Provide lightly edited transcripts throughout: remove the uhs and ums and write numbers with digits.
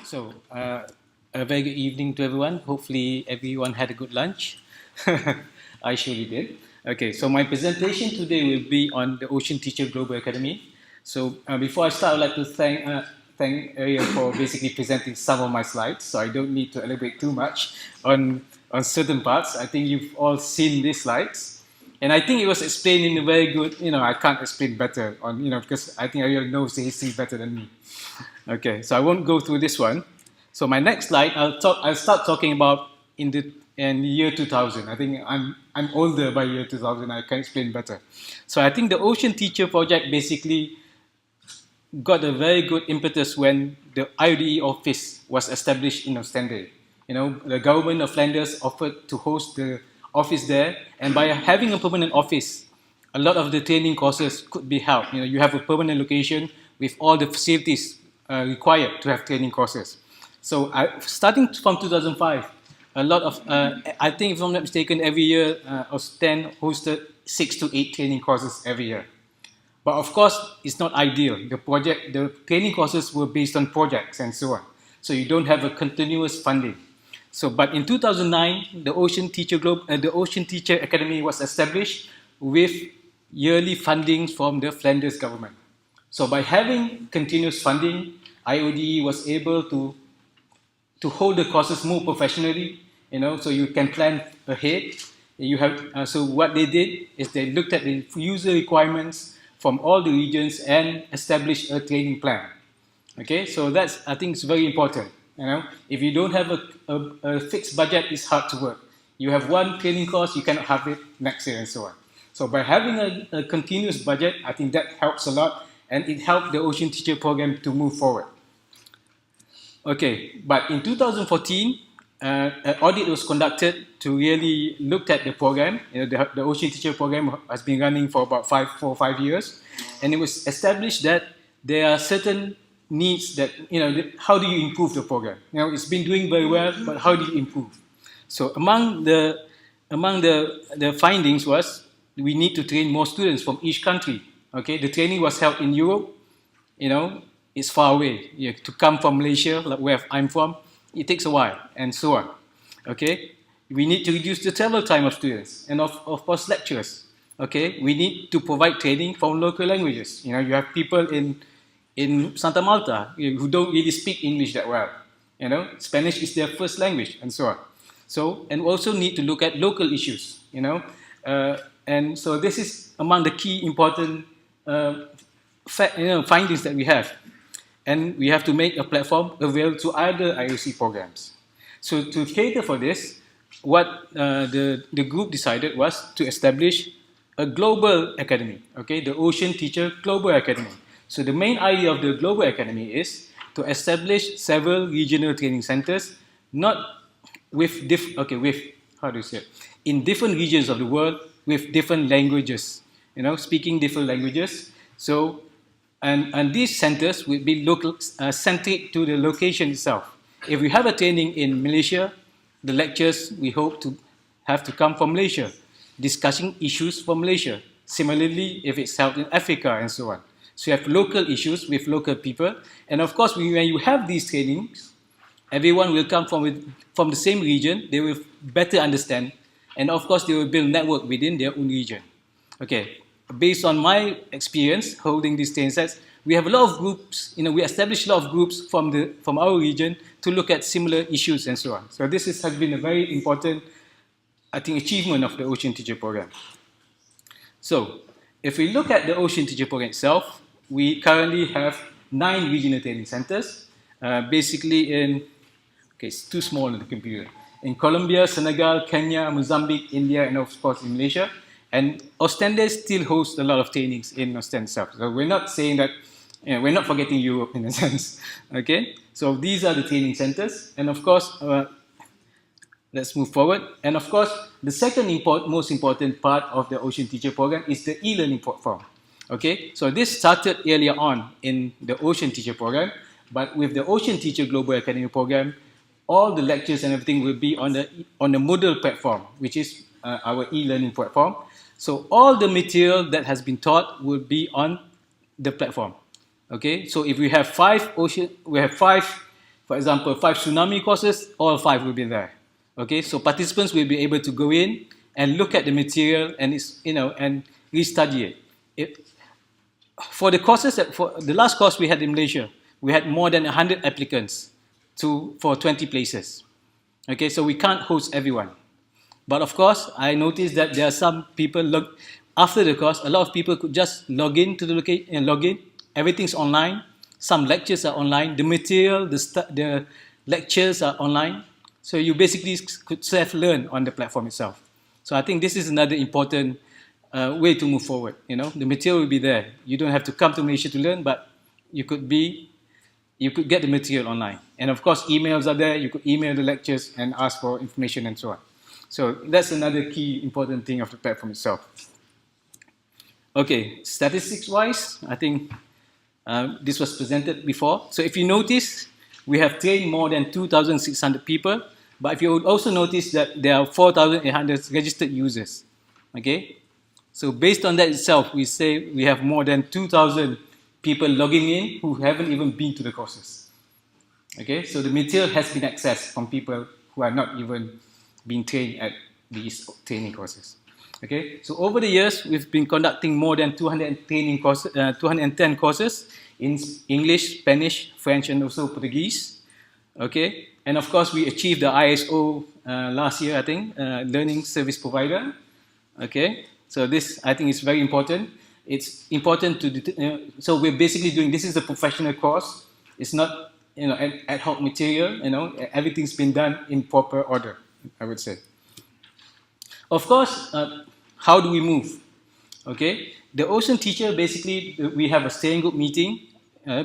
So, a very good evening to everyone. Hopefully, everyone had a good lunch. I surely did. Okay, so my presentation today will be on the OceanTeacher Global Academy. So, before I start, I'd like to thank Ariel for basically presenting some of my slides. So I don't need to elaborate too much on certain parts. I think you've all seen these slides. And I think it was explained in a very good, I can't explain better because I think Ariel knows the history better than me. Okay, so I won't go through this one. So my next slide, I'll start talking about in the year 2000. I think I'm older by year 2000. I can explain better. So I think the OceanTeacher project basically got a very good impetus when the IODE office was established in Ostende. The government of Flanders offered to host the office there, and by having a permanent office, a lot of the training courses could be held. You have a permanent location with all the facilities required to have training courses. So starting from 2005, a lot of, I think if I'm not mistaken, every year Ostend hosted 6 to 8 training courses every year. But of course, it's not ideal. The training courses were based on projects and so on. So you don't have a continuous funding. So, but in 2009, the OceanTeacher Academy was established with yearly funding from the Flanders government. So by having continuous funding, IODE was able to hold the courses more professionally, so you can plan ahead. So what they did is they looked at the user requirements from all the regions and established a training plan. Okay, so I think it's very important. If you don't have a fixed budget, it's hard to work. You have one training course, you cannot have it next year and so on. So by having a continuous budget, I think that helps a lot, and it helped the OceanTeacher program to move forward. Okay, but in 2014, an audit was conducted to really look at the program. The OceanTeacher program has been running for about 4 or 5 years, and it was established that there are certain needs that, how do you improve the program? It's been doing very well, but how do you improve? So among the findings was we need to train more students from each country. Okay, the training was held in Europe. It's far away. To come from Malaysia, like where I'm from, it takes a while, and so on. Okay, we need to reduce the travel time of students and of course lecturers. Okay, we need to provide training from local languages. You have people in Santa Marta who don't really speak English that well. Spanish is their first language, and so on. So, and also need to look at local issues. And so this is among the key important findings that we have. And we have to make a platform available to other IOC programs. So to cater for this, what the group decided was to establish a global academy, okay, the OceanTeacher Global Academy. So the main idea of the Global Academy is to establish several regional training centers, not with in different regions of the world with different languages, speaking different languages. So and these centers will be centric to the location itself. If we have a training in Malaysia, the lectures we hope to have to come from Malaysia, discussing issues from Malaysia. Similarly, if it's held in Africa and so on. So you have local issues with local people. And of course, when you have these trainings, everyone will come from the same region. They will better understand. And of course, they will build network within their own region. Okay. Based on my experience holding these training sets, we have a lot of groups, we established a lot of groups from our region to look at similar issues and so on. So this has been a very important, I think, achievement of the OceanTeacher program. So if we look at the OceanTeacher program itself, we currently have 9 regional training centers, basically it's too small on the computer, in Colombia, Senegal, Kenya, Mozambique, India, and of course in Malaysia. And Ostende still hosts a lot of trainings in Ostende itself. So we're not saying that, we're not forgetting Europe in a sense. Okay, so these are the training centers. And of course, let's move forward. And of course, the second most important part of the OceanTeacher program is the e-learning platform. Okay, so this started earlier on in the OceanTeacher program, but with the OceanTeacher Global Academy program, all the lectures and everything will be on the Moodle platform, which is our e-learning platform. So all the material that has been taught will be on the platform. Okay, so if we have five For example, 5 tsunami courses, all 5 will be there. Okay, so participants will be able to go in and look at the material and and restudy it. For the courses, for the last course we had in Malaysia, we had more than 100 applicants for 20 places. Okay, so we can't host everyone. But of course, I noticed that there are some people, after the course, a lot of people could just log in to the location and log in. Everything's online. Some lectures are online. The material, the lectures are online. So you basically could self-learn on the platform itself. So I think this is another important way to move forward. The material will be there. You don't have to come to Malaysia to learn, but you could get the material online. And of course, emails are there. You could email the lectures and ask for information and so on. So that's another key important thing of the platform itself. Okay, statistics-wise, I think this was presented before. So if you notice, we have trained more than 2,600 people. But if you would also notice that there are 4,800 registered users. Okay, so based on that itself, we say we have more than 2,000 people logging in who haven't even been to the courses. Okay, so the material has been accessed from people who are not even being trained at these training courses. Okay, so over the years, we've been conducting more than 210 courses in English, Spanish, French, and also Portuguese. Okay, and of course, we achieved the ISO last year, I think, Learning Service Provider. Okay, so this, I think, is very important. It's important to, so we're basically doing, this is a professional course. It's not, ad hoc material, everything's been done in proper order, I would say. Of course, how do we move? Okay, the OceanTeacher, basically, we have a steering group meeting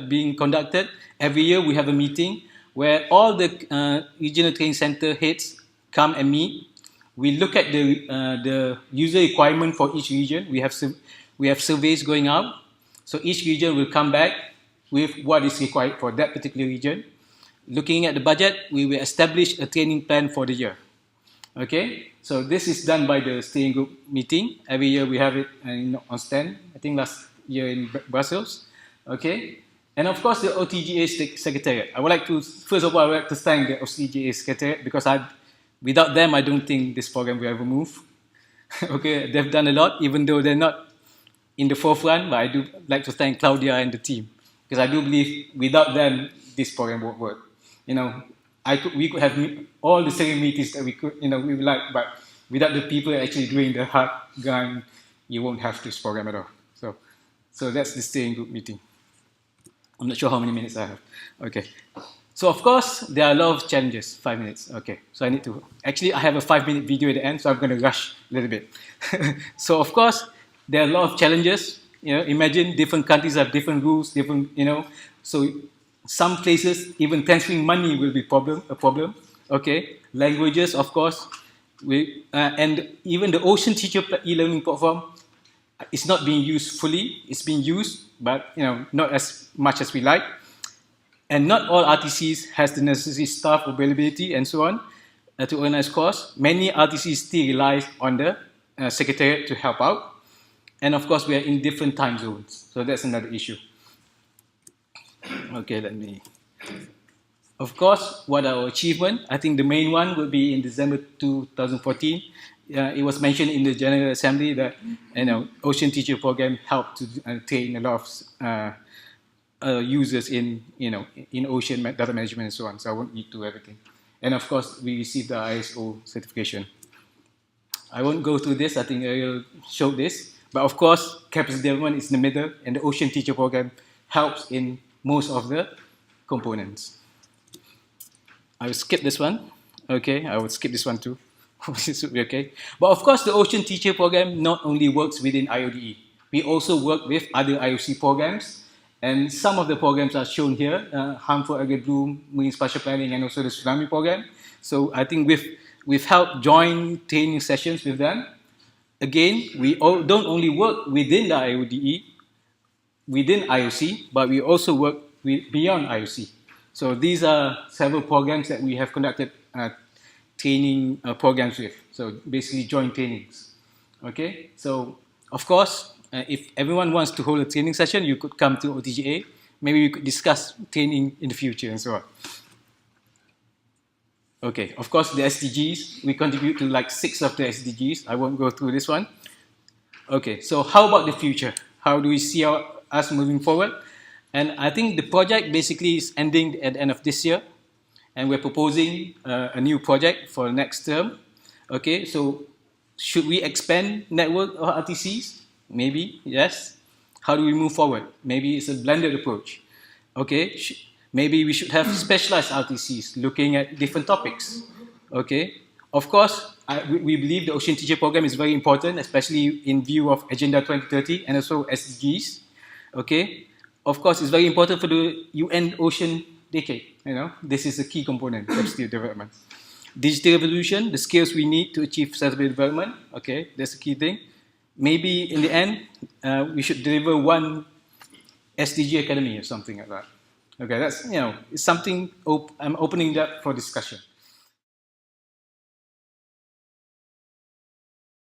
being conducted. Every year we have a meeting where all the regional training center heads come and meet. We look at the user requirement for each region. We have surveys going out. So each region will come back with what is required for that particular region. Looking at the budget, we will establish a training plan for the year. Okay, so this is done by the steering group meeting. Every year we have it on stand. I think last year in Brussels. Okay, and of course the OTGA Secretariat. First of all, I would like to thank the OTGA Secretariat because without them, I don't think this program will ever move. Okay, they've done a lot, even though they're not in the forefront, but I do like to thank Claudia and the team because I do believe without them, this program won't work. We could have all the same meetings that we would like, but without the people actually doing the hard grind, you won't have this program at all. So that's the steering group meeting. I'm not sure how many minutes I have. Okay. So of course, there are a lot of challenges. 5 minutes. Okay. So I have a 5-minute video at the end, so I'm going to rush a little bit. So of course, there are a lot of challenges. Imagine different countries have different rules, so some places, even transferring money will be a problem. Okay, languages, of course, and even the OceanTeacher e-learning platform is not being used fully. It's being used, but not as much as we like. And not all RTCs has the necessary staff availability and so on to organize course. Many RTCs still rely on the secretariat to help out. And of course, we are in different time zones, so that's another issue. Okay, Of course, what are our achievement? I think the main one will be in December 2014. It was mentioned in the General Assembly that OceanTeacher program helped to train a lot of users in ocean data management and so on. So I won't need to everything. And of course, we received the ISO certification. I won't go through this. I think I will show this. But of course, capacity development is in the middle, and the OceanTeacher program helps in most of the components. I will skip this one. Okay, I will skip this one too. This will be okay. But of course, the OceanTeacher program not only works within IODE. We also work with other IOC programs. And some of the programs are shown here, Harmful Algae Bloom, Marine Spatial Planning, and also the Tsunami program. So I think we've helped join training sessions with them. Again, we don't only work within the IODE, within IOC, but we also work beyond IOC. So these are several programs that we have conducted training programs with. So basically joint trainings. Okay, so of course, if everyone wants to hold a training session, you could come to OTGA. Maybe we could discuss training in the future and so on. Okay, of course, the SDGs, we contribute to like 6 of the SDGs. I won't go through this one. Okay, so how about the future? How do we see us moving forward? And I think the project basically is ending at the end of this year, and we're proposing a new project for next term. Okay, so should we expand network or RTCs? Maybe, yes. How do we move forward? Maybe it's a blended approach. Okay, maybe we should have specialized RTCs looking at different topics. Okay, of course, we believe the OceanTeacher program is very important, especially in view of Agenda 2030 and also SDGs. Okay, of course, it's very important for the UN Ocean Decade. You know, this is a key component of sustainable development. Digital revolution, the skills we need to achieve sustainable development. Okay, that's a key thing. Maybe in the end, we should deliver one SDG academy or something like that. Okay, that's, you know, it's something I'm opening that for discussion.